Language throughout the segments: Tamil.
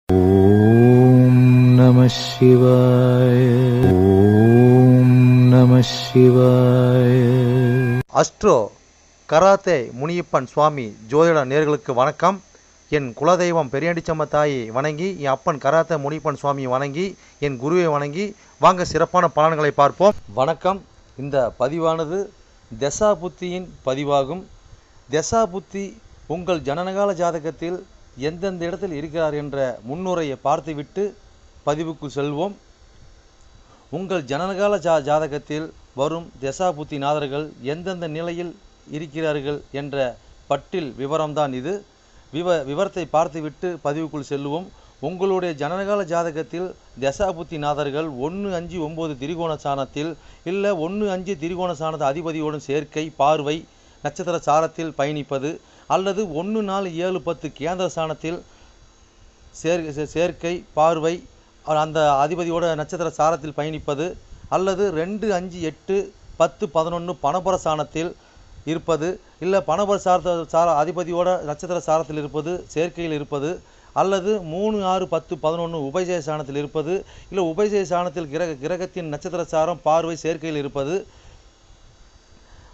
ஓம் நம சிவாய. ஓம் நம சிவாய. அஸ்ட்ரோ கராத்தே முனியப்பன் சுவாமி ஜோதிட நேயர்களுக்கு வணக்கம். என் குலதெய்வம் பெரியாண்டிச்சம்ம தாயை வணங்கி, என் அப்பன் கராத்தே முனியப்பன் சுவாமியை வணங்கி, என் குருவை வணங்கி வாங்க சிறப்பான பலன்களை பார்ப்போம். வணக்கம். இந்த பதிவானது தசா புத்தியின் பதிவாகும். தசா புத்தி உங்கள் ஜனனகால ஜாதகத்தில் எந்தெந்த இடத்தில் இருக்கிறார் என்ற முன்னுரையை பார்த்துவிட்டு பதிவுக்கு செல்வோம். உங்கள் ஜனனகால ஜாதகத்தில் வரும் தசா புத்தி நாதர்கள் எந்தெந்த நிலையில் இருக்கிறார்கள் என்ற பட்டியல் விவரம்தான் இது. விவரத்தை பார்த்துவிட்டு பதிவுக்குள் செல்வோம். உங்களுடைய ஜனனகால ஜாதகத்தில் தசா புத்தி நாதர்கள் 1-5-9 திரிகோண சாணத்தில் இல்லை 1-5 திரிகோண சாணத அதிபதியோடும் சேர்க்கை, பார்வை, நட்சத்திர சாரத்தில் பயணிப்பது, அல்லது 1-4-7-10 கேந்திர சாணத்தில் சேர்க்கை, பார்வை, அந்த அதிபதியோட நட்சத்திர சாரத்தில் பயணிப்பது, அல்லது 2-5-8-10-11 பணபர சாணத்தில் இருப்பது, இல்லை பணபர அதிபதியோட நட்சத்திர சாரத்தில் இருப்பது, சேர்க்கையில் இருப்பது, அல்லது 3-6-10-11 உபஜய சாணத்தில் இருப்பது, இல்லை உபஜய சாணத்தில் கிரகத்தின் நட்சத்திர சாரம், பார்வை, சேர்க்கையில் இருப்பது,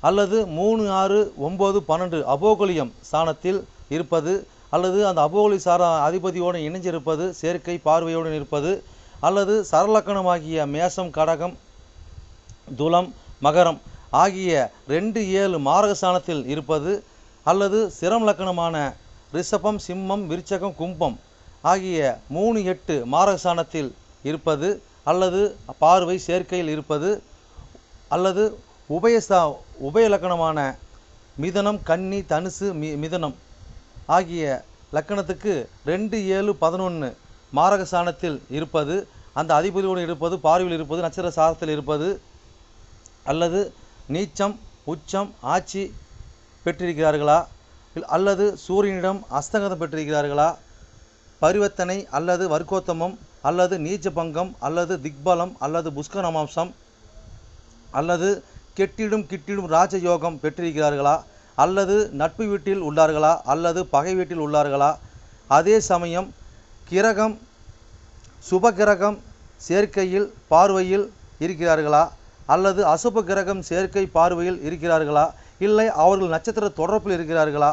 அல்லது 3-6-9-12 அபோகலியம் சாணத்தில் இருப்பது, அல்லது அந்த அபோகலி சார அதிபதியோடு இணைஞ்சிருப்பது, சேர்க்கை, பார்வையோடு இருப்பது, அல்லது சரலக்கணமாகிய மேசம், கடகம், துலம், மகரம் ஆகிய 2-7 மாரக சாணத்தில் இருப்பது, அல்லது சிரம் லக்கணமான ரிஷபம், சிம்மம், விருச்சகம், கும்பம் ஆகிய 3-8 மாரக சாணத்தில் இருப்பது, அல்லது பார்வை, சேர்க்கையில் இருப்பது, அல்லது உபய லக்கணமான மிதனம், கன்னி, தனுசு, மிதனம் ஆகிய லக்கணத்துக்கு 2-7-11 மாரக சாணத்தில் இருப்பது, அந்த அதிபதியோடு இருப்பது, பார்வையில் இருப்பது, நட்சத்திர சாரத்தில் இருப்பது, அல்லது நீச்சம், உச்சம், ஆட்சி பெற்றிருக்கிறார்களா, அல்லது சூரியனிடம் அஸ்தங்கதம் பெற்றிருக்கிறார்களா, பரிவர்த்தனை அல்லது வர்க்கோத்தமம், அல்லது நீச்ச பங்கம், அல்லது திக்பலம், அல்லது புஷ்கரமாம்சம், அல்லது கிட்டிடும் ராஜயோகம் பெற்றிருக்கிறார்களா, அல்லது நட்பு வீட்டில் உள்ளார்களா, அல்லது பகை வீட்டில் உள்ளார்களா, அதே சமயம் கிரகம் சுப கிரகம் சேர்க்கையில் பார்வையில் இருக்கிறார்களா, அல்லது அசுப கிரகம் சேர்க்கை பார்வையில் இருக்கிறார்களா, இல்லை அவர்கள் நட்சத்திர தொடர்பில் இருக்கிறார்களா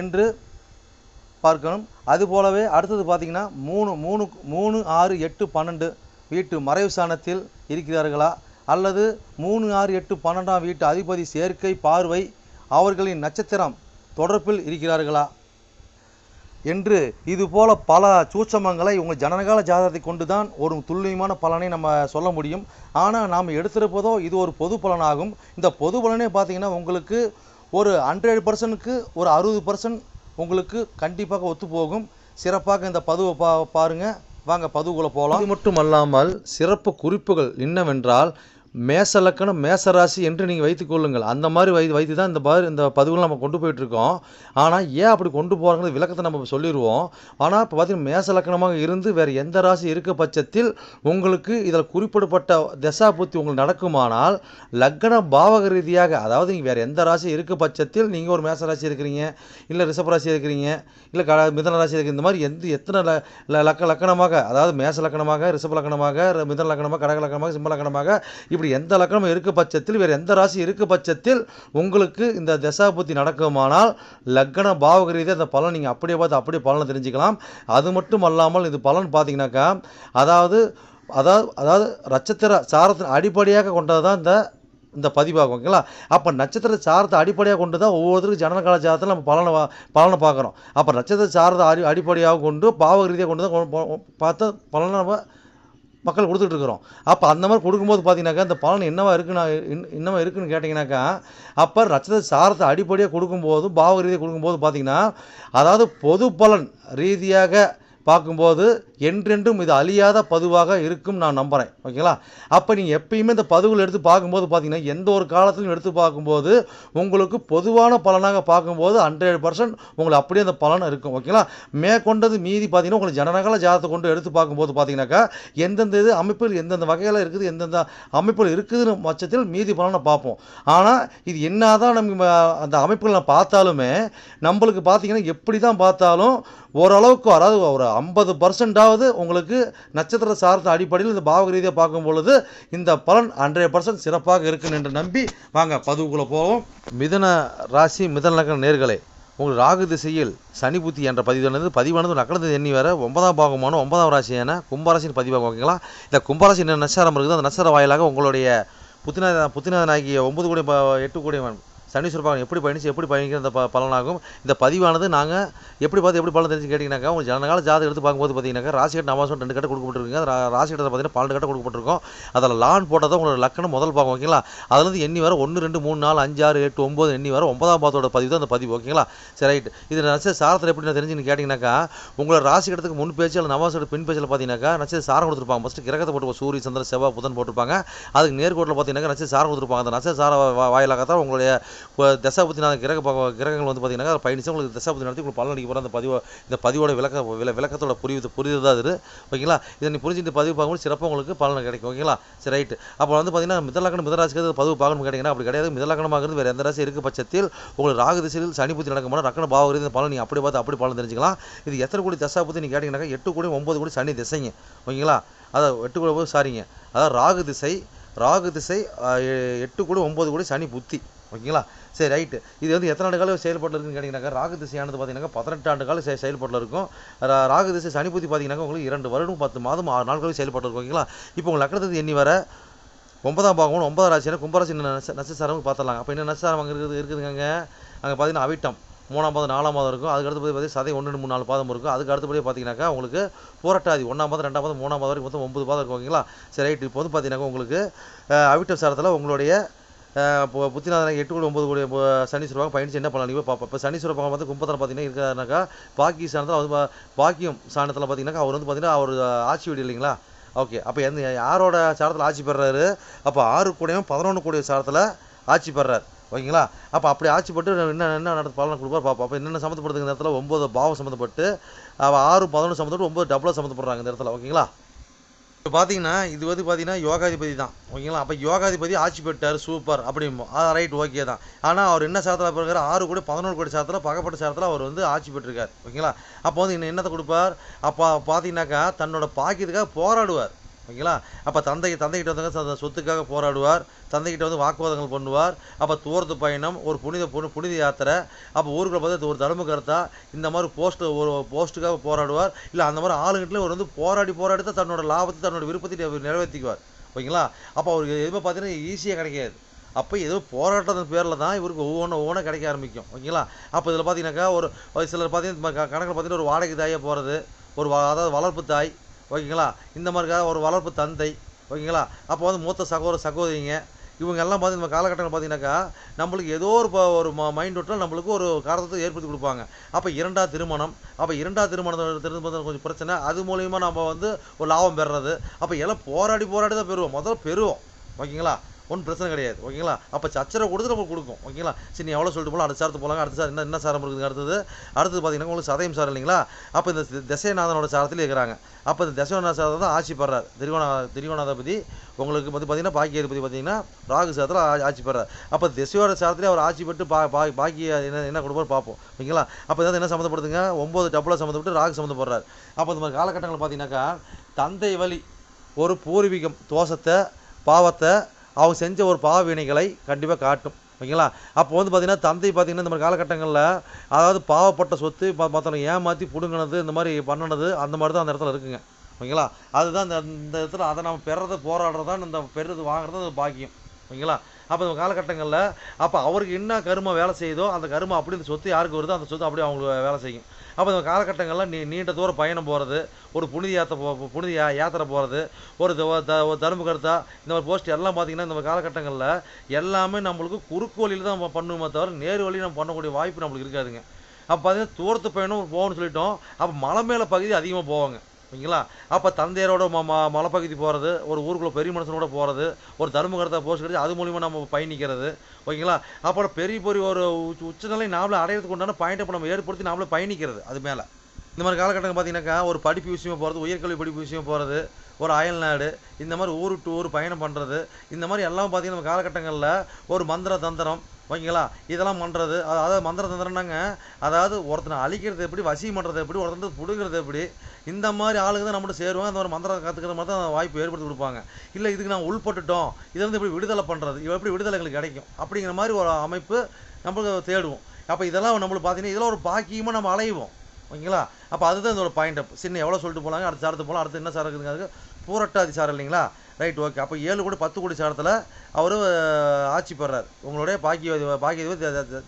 என்று பார்க்கணும். அதுபோலவே அடுத்தது பார்த்திங்கன்னா 3-6-8-12 வீட்டு மறைவு சாணத்தில் இருக்கிறார்களா, அல்லது 3-6-8-12 வீட்டு அதிபதி சேர்க்கை, பார்வை அவர்களின் நட்சத்திரம் தொடர்பில் இருக்கிறார்களா என்று இதுபோல பல சூட்சமங்களை உங்கள் ஜனனகால ஜாதகத்தை கொண்டு தான் ஒரு துல்லியமான பலனை நம்ம சொல்ல முடியும். ஆனால் நாம் எடுத்திருப்பதோ இது ஒரு பொது பலனாகும். இந்த பொது பலனே பார்த்திங்கன்னா உங்களுக்கு ஒரு 100%க்கு ஒரு 60% உங்களுக்கு கண்டிப்பாக ஒத்துப்போகும். சிறப்பாக இந்த பதிவை பாருங்கள். வாங்க பதிவுக்குள்ளே போகலாம். இது மட்டும் அல்லாமல் சிறப்பு குறிப்புகள் என்னவென்றால், மேச லக்கணம், மேசராசி என்று நீங்கள் வைத்துக்கொள்ளுங்கள். அந்த மாதிரி வைத்து தான் இந்த பதிவுகளை நம்ம கொண்டு போயிட்டுருக்கோம். ஆனால் ஏன் அப்படி கொண்டு போகிறாங்கிறது விளக்கத்தை நம்ம சொல்லிடுவோம். ஆனால் இப்போ பார்த்திங்கன்னா மேச லக்கணமாக இருந்து வேறு எந்த ராசி இருக்க பட்சத்தில் உங்களுக்கு இதில் குறிப்பிடப்பட்ட தசா புத்தி உங்களுக்கு நடக்குமானால், லக்கண பாவக ரீதியாக, அதாவது நீங்கள் வேறு எந்த ராசி இருக்க பட்சத்தில் நீங்கள் ஒரு மேச ராசி இருக்கிறீங்க, இல்லை ரிஷப ராசி இருக்கிறீங்க, இல்லை மிதன ராசி இருக்கிற, இந்த மாதிரி எத்தனை லக்கணமாக, அதாவது மேச லக்கணமாக, ரிஷப லக்கணமாக, மிதன லக்கணமாக, கடக லக்கணமாக, சிம்ம லக்கணமாக, இப்படி எந்த லக்கணம் இருக்க பட்சத்தில், வேறு எந்த ராசி இருக்க பட்சத்தில் உங்களுக்கு இந்த தசா புத்தி நடக்குமானால் லக்கண பாவக ரீதியாக அந்த பலன் நீங்கள் அப்படியே பார்த்து அப்படியே பலனை தெரிஞ்சுக்கலாம். அது மட்டும் அல்லாமல் இது பலன் பார்த்தீங்கன்னாக்கா, அதாவது நட்சத்திர சாரத்தின் அடிப்படையாக கொண்டது தான் இந்த பதிவாகும். ஓகேங்களா? அப்போ நட்சத்திர சாரத்தை அடிப்படையாக கொண்டு தான் ஒவ்வொருத்தருக்கும் ஜனனகால ஜாதகத்தில் நம்ம பலனை பார்க்குறோம். அப்போ நட்சத்திர சாரத்தை அடிப்படையாக கொண்டு பாவக ரீதியாக கொண்டு தான் பார்த்து பலனை நம்ம மக்கள் கொடுத்துட்ருக்குறோம். அப்போ அந்த மாதிரி கொடுக்கும்போது பார்த்தீங்கன்னாக்கா இந்த பலன் என்னவா இருக்குன்னு கேட்டிங்கனாக்கா, அப்போ நட்சத்திர சாரத்தை அடிப்படையாக கொடுக்கும்போது, பாவக ரீதியாக கொடுக்கும்போது பார்த்திங்கன்னா, அதாவது பொது பலன் ரீதியாக பார்க்கும்போது என்றென்றும் இது அழியாத பதிவாக இருக்கும் நான் நம்புகிறேன். ஓகேங்களா? அப்போ நீங்கள் எப்பயுமே இந்த பதிவுகள் எடுத்து பார்க்கும்போது பார்த்தீங்கன்னா, எந்த ஒரு காலத்திலும் எடுத்து பார்க்கும்போது உங்களுக்கு பொதுவான பலனாக பார்க்கும்போது 100% உங்களுக்கு அப்படியே அந்த பலன் இருக்கும். ஓகேங்களா? மேற்கொண்டது மீதி பார்த்தீங்கன்னா, உங்களுக்கு ஜனனகால ஜாதகத்தை கொண்டு எடுத்து பார்க்கும்போது பார்த்தீங்கன்னாக்கா, எந்தெந்த இது அமைப்பில் எந்தெந்த வகையில் இருக்குது, எந்தெந்த அமைப்பில் இருக்குதுன்னு பட்சத்தில் மீதி பலனை பார்ப்போம். ஆனால் இது என்னதான் நம்ம அந்த அமைப்புகளை பார்த்தாலுமே நம்மளுக்கு பார்த்தீங்கன்னா, எப்படி தான் பார்த்தாலும் ஓரளவுக்கு, அதாவது ஒரு 50%ஆவது உங்களுக்கு நட்சத்திர சார்ந்த அடிப்படையில் இந்த பாவக ரீதியாக பார்க்கும் பொழுது இந்த பலன் 100% சிறப்பாக இருக்குன்னு என்று நம்பி வாங்க பதிவுக்குள்ளே போவோம். மிதன ராசி மிதன லக்ன நேர்களே, உங்களுக்கு ராகு திசையில் சனி புத்தி என்ற பதிவானது நக்கணத்து எண்ணி வேற 9ஆம் பாகமான 9ஆம் ராசியான கும்பராசின்னு பதிவாகும். ஓகேங்களா? இந்த கும்பராசி என்ன நட்சத்திரம் இருக்குது, அந்த நட்சத்திர வாயிலாக உங்களுடைய புத்திநாதனாகிய 9 கோடி 8 கோடி சனீஸ்வர பகவான் எப்படி பயணிக்கிற அந்த பலனாகும். இந்த பதிவானது நாங்கள் எப்படி பலன் தெரிஞ்சு கேட்டிங்கனாக்கா, உங்களுக்கு ஜனகால ஜாதகம் எடுத்து பார்க்கும்போது பார்த்தீங்கன்னாக்கா ராசி கட்ட நவாசம் 2 கட்ட கொடுக்கப்பட்டிருக்குங்க. ராசி கட்டத்தை பார்த்தீங்கன்னா 12 கட்ட கொடுக்கப்பட்டிருக்கும். அதில் லான் போட்டால் தான் உங்களோட லக்கணம் முதல் பாகம். ஓகேங்களா? அதுலேருந்து எண்ணி வர 1 2 3 4 5 6 8 9 எண்ணி வர 9ஆம் பாகத்தோட பதிவு தான் அந்த பதிவு. ஓகேங்களா? சரி, ரைட். இது நட்சத்திர சாரத்தில் எப்படி நான் தெரிஞ்சுன்னு கேட்டிங்கனாக்கா, உங்களோட ராசி கட்டத்துக்கு முன் பேச்சு அல்லது நவாசோட பின் பேச்சில் பார்த்தீங்கன்னாக்கா நட்சத்திர சாரம் கொடுத்துருப்பாங்க. ஃபஸ்ட்டு கிரகத்தை போட்டு சூரிய சந்திர செவ்வாய் புதன் போட்டிருப்பாங்க. அதுக்கு நேர்கோட்டில் பார்த்தீங்கன்னா நட்சத்திர சாரம் கொடுத்துருப்பாங்க. அந்த நட்சத்திர சார வாயிலாக தான் உங்களுடைய தசாபுத்தி கிரகங்கள் வந்து பார்த்தீங்கன்னா பயணிச்சு உங்களுக்கு தசாபுத்தி நடத்தி உங்களுக்கு பலன் அடிக்க போகிற அந்த இந்த பதிவோட விளக்கத்தோட புரியுது தான் இது. ஓகேங்களா? இதை நீ புரிஞ்சு இந்த பதிவு பார்க்கும்போது சிறப்பாக உங்களுக்கு பலன் கிடைக்கும். ஓகேங்களா? சரி, ரைட்டு. அப்போ வந்து பார்த்தீங்கன்னா மிதலக்கணம் மிதராசிக்கு பதிவு பார்க்கணும்னு கேட்டிங்கன்னா அப்படி கிடையாது. மிதலக்கணமாகிறது வேறு எந்த ராசி இருக்க பட்சத்தில் உங்களுக்கு ராகு திசையில் சனி புத்தி நடக்கும் போது ரக்கண பாவ ரீதியாக பலன் நீங்கள் அப்படி பார்த்து அப்படி பலன் தெரிஞ்சுக்கலாம். இது எத்தனை கோடி தசாபுத்தி நீங்கள் கேட்டிங்கன்னாக்கா 8 கோடி 9 கோடி சனி திசைங்க. ஓகேங்களா? அதாவது 8 கோடி சாரிங்க, அதாவது ராகு திசை 8 கோடி 9 கோடி சனி புத்தி. ஓகேங்களா? சரி, ரைட்டு. இது வந்து எத்தனை ஆண்டு காலம் செயல்பாட்டில் இருக்குன்னு கேட்டிங்கனாக்கா, ராகு திசையானது பார்த்தீங்கன்னா 18 ஆண்டு காலம் செயல்பாட்டில் இருக்கும். ராகு திசை சனி புத்தி பார்த்தீங்கன்னா உங்களுக்கு 2 வருடம் 10 மாதம் 6 நாட்களும் செயல்பாட்டில் இருக்கும். ஓகேங்களா? இப்போ உங்களுக்கு லக்னத்துக்கு எண்ணி வர 9ஆம் பாகம் 9ஆம் ராசியான கும்பராசி நட்சத்திரம் பார்த்துடலாம். அப்போ என்ன நட்சத்திரம் அங்கே இருக்குதுங்க, அங்கே பார்த்தீங்கன்னா அவிட்டம் 3ஆம் பாதம் 4ஆம் பாதம் இருக்கும். அதுக்கு அடுத்தபடி பார்த்தீங்கன்னா சதை 1 2 3 4 பாதம் இருக்கும். அதுக்கு அடுத்தபடியே பார்த்தீங்கன்னாக்கா உங்களுக்கு புரட்டாதி 1ஆம் பாதம் 2ஆம் பாதம் 3ஆம் பாதம் வரைக்கும் மொத்தம் 9 பாதம் இருக்கும். ஓகேங்களா? சரி, ரைட். இப்போ வந்து பார்த்தீங்கன்னா உங்களுக்கு அவிட்டம் சாரத்தில் உங்களுடைய புத்திநாதனாக 8 கோடி 9 கோடி சனீஸ்வரபாகம் பயணிச்சு என்ன பண்ணலாம் நீங்கள் பார்ப்போம். இப்போ சனீஸ்வரபாகம் வந்து கும்பத்தில் பார்த்தீங்கன்னா இருக்கிறாருனாக்கா பாக்கி சாணத்தில் வந்து பாக்கியம் சாணத்தில் பார்த்தீங்கன்னாக்கா அவர் வந்து பார்த்தீங்கன்னா அவர் ஆட்சி வீடு இல்லைங்களா? ஓகே. அப்போ யாரோட சாரத்தில் ஆட்சி பெறாரு? அப்போ 6 கோடியும் 11 கோடி சாரத்தில் ஆட்சி பெறாரு. ஓகேங்களா? அப்போ அப்படி ஆட்சி பட்டு என்ன நடத்த பலனை கொடுப்பார் பார்ப்போம். அப்போ என்னென்ன சம்மந்தப்படுதுங்க இந்த இடத்துல 9 பாவம் சம்மந்தப்பட்டு 6 11 சம்மந்தப்பட்டு 9 டபுளாக சம்மந்தப்படுறாங்க இந்த இடத்துல. ஓகேங்களா? இப்போ பார்த்தீங்கன்னா இது வந்து பார்த்தீங்கன்னா யோகாதிபதி தான். ஓகேங்களா? அப்போ யோகாதிபதி ஆட்சி பெற்றார், சூப்பர் அப்படிம்போம். ரைட், ஓகே தான். ஆனால் அவர் என்ன சாரத்தில் பிறகு 6 கோடி 11 கோடி சாரத்தில் பகப்பட்ட சாரத்தில் அவர் வந்து ஆட்சி பெற்றிருக்கார். ஓகேங்களா? அப்போ வந்து என்னத்தை கொடுப்பார்? அப்போ பார்த்தீங்கன்னாக்கா தன்னோட பாக்கியத்துக்காக போராடுவார். ஓகேங்களா? அப்போ தந்தைகிட்ட வந்து சொத்துக்காக போராடுவார். தந்தைகிட்ட வந்து வாக்குவாதங்கள் பண்ணுவார். அப்போ தூரத்து பயணம், ஒரு புனித யாத்திரை, அப்போ ஊருக்குள்ள பார்த்து ஒரு தர்ம கருத்தா இந்த மாதிரி போஸ்ட்டுக்காக போராடுவார். இல்லை அந்த மாதிரி ஆளுங்கிட்ட ஒரு வந்து போராடி தான் தன்னோட லாபத்தை தன்னோட விருப்பத்தை நிறைவேற்றிக்குவார். ஓகேங்களா? அப்போ அவருக்கு எதுவுமே பார்த்தீங்கன்னா ஈஸியாக கிடைக்காது. அப்போ ஏதோ போராட்டத்தின் பேரில் தான் இவருக்கு ஒவ்வொன்றா கிடைக்க ஆரம்பிக்கும். ஓகேங்களா? அப்போ இதில் பார்த்தீங்கன்னாக்கா ஒரு சிலர் பார்த்தீங்கன்னா கணக்கில் பார்த்தீங்கன்னா ஒரு வாடகை தாயாக போகிறது, அதாவது வளர்ப்பு தாய். ஓகேங்களா? இந்த மாதிரிக்காக ஒரு வளர்ப்பு தந்தை. ஓகேங்களா? அப்போ வந்து மூத்த சகோதரிங்க இவங்க எல்லாம் பார்த்து நம்ம காலகட்டங்கள் பார்த்தீங்கன்னாக்கா நம்மளுக்கு ஏதோ ஒரு மைண்ட் விட்டால் நம்மளுக்கு ஒரு காரணத்தை ஏற்படுத்தி கொடுப்பாங்க. அப்போ 2ஆம் திருமணம். அப்போ 2ஆம் திருமணம் கொஞ்சம் பிரச்சனை. அது மூலிமா நம்ம வந்து ஒரு லாபம் பெறுறது. அப்போ எல்லாம் போராடி தான் பெறுவோம். முதல்ல பெறுவோம். ஓகேங்களா? ஒன்றும் பிரச்சனை கிடையாது. ஓகேங்களா? அப்போ சச்சரவை கொடுத்து நம்ம கொடுக்கும். ஓகேங்களா? சரி, நீ எவ்வளோ சொல்லிட்டு போகலாம், அடுத்த சாரத்து போகலாங்க. அடுத்த சாரம் என்ன சாரம் இருக்குதுங்க? அடுத்தது பார்த்தீங்கன்னா உங்களுக்கு சதயம் சாரம் இல்லைங்களா? அப்போ இந்த தசைநாதனோட சாரத்தில் இருக்கிறாங்க. அப்போ இந்த தசைநாத சாரத்தை தான் ஆட்சி பெறார். திரிகோணாதிபதி உங்களுக்கு வந்து பார்த்தீங்கன்னா பாக்கியாதிபதி பார்த்தீங்கன்னா ராகு சாரத்தில் ஆட்சி பெறார். அப்போ திசையோட சாரத்திலே அவர் ஆட்சி பெற்று பாக்கிய என்ன கொடுப்பார் பார்ப்போம். ஓகேங்களா? அப்போ இதாவது என்ன சம்மந்தப்படுதுங்க? 9 டபுளாக சம்மந்தப்பட்டு ராகு சம்மந்தப்படுறார். அப்போ இந்த மாதிரி காலகட்டங்கள் பார்த்தீங்கன்னாக்கா தந்தை வழி ஒரு பூர்வீகம் தோஷத்தை பாவத்தை அவங்க செஞ்ச ஒரு பாவ வினைகளை கண்டிப்பாக காட்டும். ஓகேங்களா? அப்போ வந்து பார்த்தீங்கன்னா தந்தை பார்த்தீங்கன்னா இந்த மாதிரி காலகட்டங்களில் அதாவது பாவப்பட்ட சொத்து மற்றவங்க ஏமாற்றி பிடுங்கினது, இந்த மாதிரி பண்ணினது, அந்த மாதிரி தான் அந்த இடத்துல இருக்குங்க. ஓகேங்களா? அதுதான் இந்த இடத்துல அதை நம்ம பெறது போராடுறதான் இந்த பெறது வாங்குறது அது பாக்கியம். ஓகேங்களா? அப்போ இந்த காலகட்டங்களில் அப்போ அவருக்கு என்ன கருமை வேலை செய்யுதோ அந்த கருமை அப்படி இந்த சொத்து யாருக்கு வருதோ அந்த சொத்து அப்படியே அவங்களுக்கு வேலை செய்யும். அப்போ இந்த காலகட்டங்களில் நீண்ட தூரம் பயணம் போகிறது, ஒரு புனித யாத்திரை போகிறது, ஒரு தர்ம கருத்தா இந்த மாதிரி போஸ்ட் எல்லாம் பார்த்திங்கன்னா இந்த காலகட்டங்களில் எல்லாமே நம்மளுக்கு குறுக்கு வழியில் தான் நம்ம பண்ணுவோமே தவிர நேரு வழியில் நம்ம பண்ணக்கூடிய வாய்ப்பு நம்மளுக்கு இருக்காதுங்க. அப்போ பார்த்தீங்கன்னா தூரத்து பயணம் போகணும்னு சொல்லிட்டோம். அப்போ மலை மேலே பகுதி அதிகமாக போவாங்க. ஓகேங்களா. அப்போ தந்தையரோட மலைப்பகுதி போகிறது, ஒரு ஊருக்குள்ளே பெரிய மனுஷனோட போகிறது, ஒரு தர்மகர்த்தா போஸ்ட் கிடைச்சி அது மூலிமா நம்ம பயணிக்கிறது. ஓகேங்களா. அப்புறம் பெரிய பெரிய ஒரு உச்சநிலை நாமளே அடையிறதுக்கு உண்டான பாயிண்ட் இப்போ நம்ம ஏற்படுத்தி நாமளே பயணிக்கிறது அது மேலே. இந்த மாதிரி காலகட்டங்கள் பார்த்தீங்கன்னாக்கா ஒரு படிப்பு விஷயமா போகிறது, உயர்கல்வி படிப்பு விஷயமா போகிறது, ஒரு அயல்நாடு, இந்த மாதிரி ஊர் டு ஊர் பயணம் பண்ணுறது, இந்த மாதிரி எல்லாம் பார்த்தீங்கன்னா நம்ம காலகட்டங்களில் ஒரு மந்திர தந்திரம், ஓகேங்களா, இதெல்லாம் பண்ணுறது. அதாவது மந்திர தந்திரம்னாங்க, அதாவது ஒருத்தனை அழிக்கிறது எப்படி, வசியம் பண்ணுறது எப்படி, ஒருத்தன் பிடுங்கிறது எப்படி, இந்த மாதிரி ஆளுங்க தான் நம்மகிட்ட சேருவாங்க. அந்த ஒரு மந்திரம் கற்றுக்கிற மாதிரி தான் வாய்ப்பு ஏற்படுத்தி கொடுப்பாங்க. இல்லை இதுக்கு நான் உள்பட்டுட்டோம், இதை வந்து எப்படி விடுதலை பண்ணுறது, எப்படி விடுதலை எங்களுக்கு கிடைக்கும் அப்படிங்கிற மாதிரி ஒரு அமைப்பு நம்மளுக்கு தேடுவோம். அப்போ இதெல்லாம் நம்மளுக்கு பார்த்தீங்கன்னா இதெல்லாம் ஒரு பாக்கியமாக நம்ம அலைவோம். ஓகேங்களா. அப்போ அதுதான் இதோட பாயிண்ட் அப். சின்ன எவ்வளோ சொல்லிட்டு போகலாங்க, அடுத்த சாரத்து போகலாம். அடுத்து என்ன சாரம் இருக்குதுங்க, அதுக்கு பூரட்டாதி சாரம் இல்லைங்களா. Right, okay. அப்போ 7 கோடி 10 கோடி சாரத்தில் அவர் ஆட்சி பெறார், உங்களுடைய பாக்கிய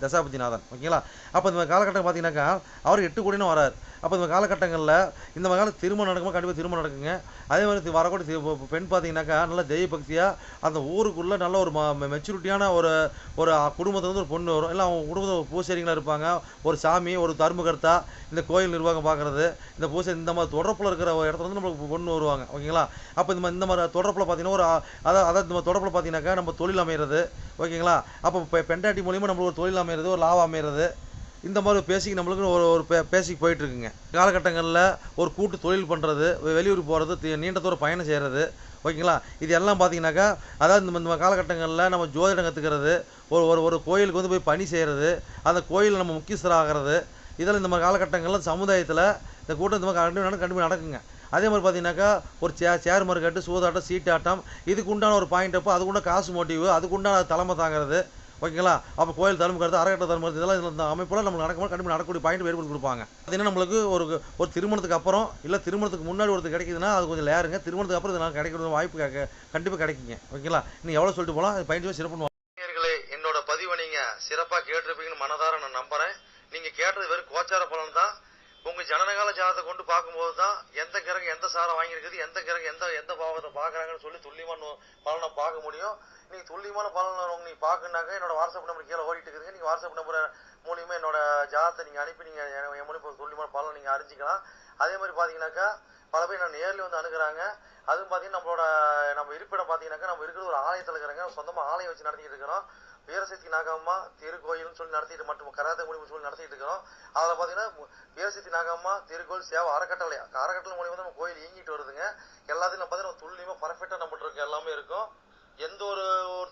தசாபதிநாதன். ஓகேங்களா. அப்போ இந்த காலகட்டம் பார்த்தீங்கன்னாக்கா அவர் 8 கோடின்னு வரார். அப்போ இந்த காலகட்டங்களில் இந்த காலம் திருமணம் நடக்கும்போது கண்டிப்பாக திருமணம் நடக்குங்க. அதே மாதிரி வரக்கூடிய பெண் பார்த்தீங்கன்னாக்கா நல்ல தெய்வ பக்தியாக அந்த ஊருக்குள்ளே நல்ல ஒரு மெச்சூரிட்டியான ஒரு ஒரு குடும்பத்தில் வந்து ஒரு பொண்ணு வரும். இல்லை அவங்க குடும்பத்தில் பூசாரிங்களாக இருப்பாங்க, ஒரு சாமி, ஒரு தர்மகர்த்தா, இந்த கோயில் நிர்வாகம் பார்க்குறது, இந்த பூசை, இந்த மாதிரி தொடர்பில் இருக்கிற இடத்துல வந்து நம்மளுக்கு பொண்ணு வருவாங்க. ஓகேங்களா. அப்போ இந்த மாதிரி தொடர்பில் பார்த்தீங்கன்னா ஒரு அதாவது இந்த தொடர்பில் பார்த்தீங்கன்னாக்கா நம்ம தொழில் அமைகிறது. ஓகேங்களா. அப்போ பெண்டாட்டி மூலியமாக நம்மளுக்கு ஒரு தொழில் அமைகிறது, ஒரு லாபம் அமைகிறது. இந்த மாதிரி பேசிக் நம்மளுக்கு ஒரு பேசிக் போயிட்டுருக்குங்க. காலகட்டங்களில் ஒரு கூட்டு தொழில் பண்ணுறது, வெளியூர் போகிறது, நீண்ட தூரம் பயணம் செய்கிறது. ஓகேங்களா. இது எல்லாம் பார்த்தீங்கன்னாக்கா அதாவது இந்த காலகட்டங்களில் நம்ம ஜோதிடம் கற்றுக்கிறது, ஒரு கோயிலுக்கு வந்து போய் பணி செய்கிறது, அந்த கோயிலில் நம்ம முக்கியஸ்தராகிறது, இதெல்லாம் இந்த மாதிரி காலகட்டங்களில் சமுதாயத்தில் இந்த கூட்டம் இந்த மாதிரி கண்டிப்பாக நடக்குங்க. அதே மாதிரி பார்த்தீங்கன்னாக்கா ஒரு சேர் மறுக்கட்டு, சூதாட்டம், சீட்டாட்டம், இதுக்கு உண்டான ஒரு பாயிண்ட் அப்போ அதுக்குண்டான காசு மோட்டிவ், அதுக்குண்டான தலைமை தாங்கிறது. ஓகேங்களா. அப்போ கோயில் தர்மகர்த்தா, அறக்கட்டளை தர்மகர்த்தா, இதெல்லாம் இந்த அமைப்பெல்லாம் நம்மளுக்கு நடக்கும்போது கண்டிப்பாக நடக்கக்கூடிய பாயிண்ட் ஏற்படுத்தி கொடுப்பாங்க. பார்த்தீங்கன்னா நம்மளுக்கு ஒரு திருமணத்துக்கு அப்புறம் இல்லை திருமணத்துக்கு முன்னாடி ஒருத்தர் கிடைக்குதுன்னா அது கொஞ்சம் லேருங்க. திருமணத்துக்கு அப்புறம் இதனால் கிடைக்கிறது வாய்ப்பு கண்டிப்பாக கிடைக்குங்க. ஓகேங்களா. நீங்கள் எவ்வளோ சொல்லிட்டு போகலாம், அது பயன்படுத்தி சிறப்பு. என்னோட பதிவை நீங்கள் சிறப்பாக கேட்டிருப்பீங்கன்னு மனதார நான் நம்புகிறேன். நீங்கள் கேட்டது வெறும் கோச்சார பலன் தான். உங்கள் ஜனனகால ஜாதகத்தை கொண்டு பார்க்கும்போது தான் எந்த கிரகம் எந்த சாரம் வாங்கியிருக்குது, எந்த கிரகம் எந்த பாவத்தை பார்க்குறாங்கன்னு சொல்லி துல்லியமான பலனை பார்க்க முடியும். நீங்கள் துல்லியமான பலன் நீங்கள் பார்க்கணுனாக்க என்னோட வாட்ஸ்அப் நம்பர் கீழே ஓடிட்டு இருக்குதுங்க. நீங்கள் வாட்ஸ்அப் நம்பர் மூலியமாக என்னோட ஜாதகத்தை நீங்கள் அனுப்பி நீங்கள் என் மூலியமாக துல்லியமான பலனை நீங்கள் அறிஞ்சிக்கலாம். அதே மாதிரி பார்த்தீங்கன்னாக்கா பல பேர் நான் நேரில் வந்து அணுகிறாங்க. அதுவும் பார்த்தீங்கன்னா நம்ம இருப்பிடம் பார்த்தீங்கன்னாக்கா நம்ம இருக்கிறது ஒரு ஆலயத்தில் இருக்கிறாங்க. சொந்தமாக ஆலயம் வச்சு நடத்திக்கிட்டு இருக்கிறோம். வீரசக்தி நாகம்மா திருக்கோயில்னு சொல்லி நடத்திட்டு மற்றும் கராத்தே மூலியமாக சொல்லி நடத்திட்டு இருக்கிறோம். அதில் பார்த்தீங்கன்னா வீரசக்தி நாகம்மா திருக்கோயில் சேவை அறக்கட்டளை மூலியமாக தான் நம்ம கோயில் இயங்கிட்டு வருதுங்க. எல்லாத்தையும் பார்த்தீங்கன்னா துல்லியமாக பர்ஃபெக்டாக நம்மகிட்ட இருக்க எல்லாமே இருக்கும். எந்த ஒரு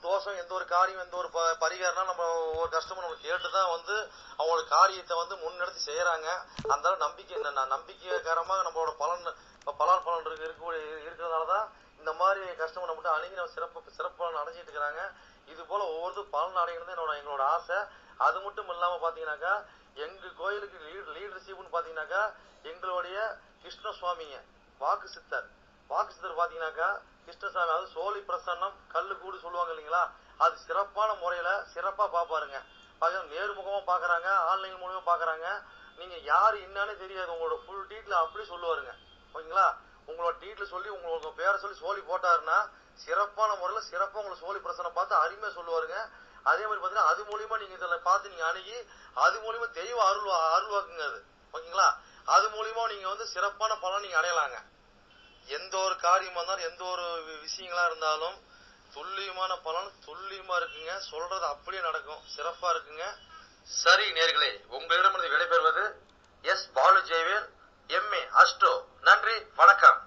தோஷம், எந்த ஒரு காரியம், எந்த ஒரு பரிகாரம்னா நம்ம ஒரு கஸ்டமர் நம்ம கேட்டு தான் வந்து அவங்களோட காரியத்தை வந்து முன்னெடுத்து செய்கிறாங்க. அந்த நம்பிக்கைகரமாக நம்மளோட பலன் இருக்கிறதுனால தான் இந்த மாதிரி கஸ்டமர் நம்மகிட்ட அணுகி நம்ம சிறப்பு பலன் அடைஞ்சிட்டு இருக்கிறாங்க. இது போல் ஒவ்வொரு பலன் அடைகிறது எங்களோட ஆசை. அது மட்டும் இல்லாமல் பார்த்தீங்கன்னாக்கா எங்கள் கோயிலுக்கு லீடர்ஷிப்னு பார்த்தீங்கன்னாக்கா எங்களுடைய கிருஷ்ண சுவாமிங்க வாக்கு சித்தர் பார்த்தீங்கன்னாக்கா கிருஷ்ணசாமி, அது சோழி பிரசன்னம் கல்லு கூடு சொல்லுவாங்க இல்லைங்களா, அது சிறப்பான முறையில் சிறப்பாக பார்ப்பாருங்க. நேர்முகமாக பார்க்குறாங்க, ஆன்லைன் மூலமாக பார்க்குறாங்க. நீங்கள் யார் என்னன்னு தெரியாது, உங்களோட ஃபுல் டீட்டெயில் அப்படி சொல்லுவாருங்க. ஓகேங்களா. உங்களோட டீட்டெயில் சொல்லி உங்களுக்கு பேரை சொல்லி சோழி போட்டாருன்னா சிறப்பான முறையில் சிறப்பாக உங்களை சோழி பிரசனை பார்த்து அருமையாக சொல்லுவாருங்க. அதே மாதிரி பார்த்தீங்கன்னா அது மூலியமா நீங்கள் இதில் பார்த்து நீங்கள் அணுகி அது மூலியமா தெய்வ அருள்வாக்குங்க அது. ஓகேங்களா. அது மூலியமா நீங்கள் வந்து சிறப்பான பலன் நீங்கள் அடையலாங்க. எந்த ஒரு காரியமா இருந்தாலும் எந்த ஒரு விஷயங்களா இருந்தாலும் துல்லியமான பலன் துல்லியமா இருக்குங்க. சொல்றது அப்படியே நடக்கும், சிறப்பா இருக்குங்க. சரி நேயர்களே, உங்களிடமிருந்து விடைபெறுவது S. Balu Jayavel, MA astro. நன்றி, வணக்கம்.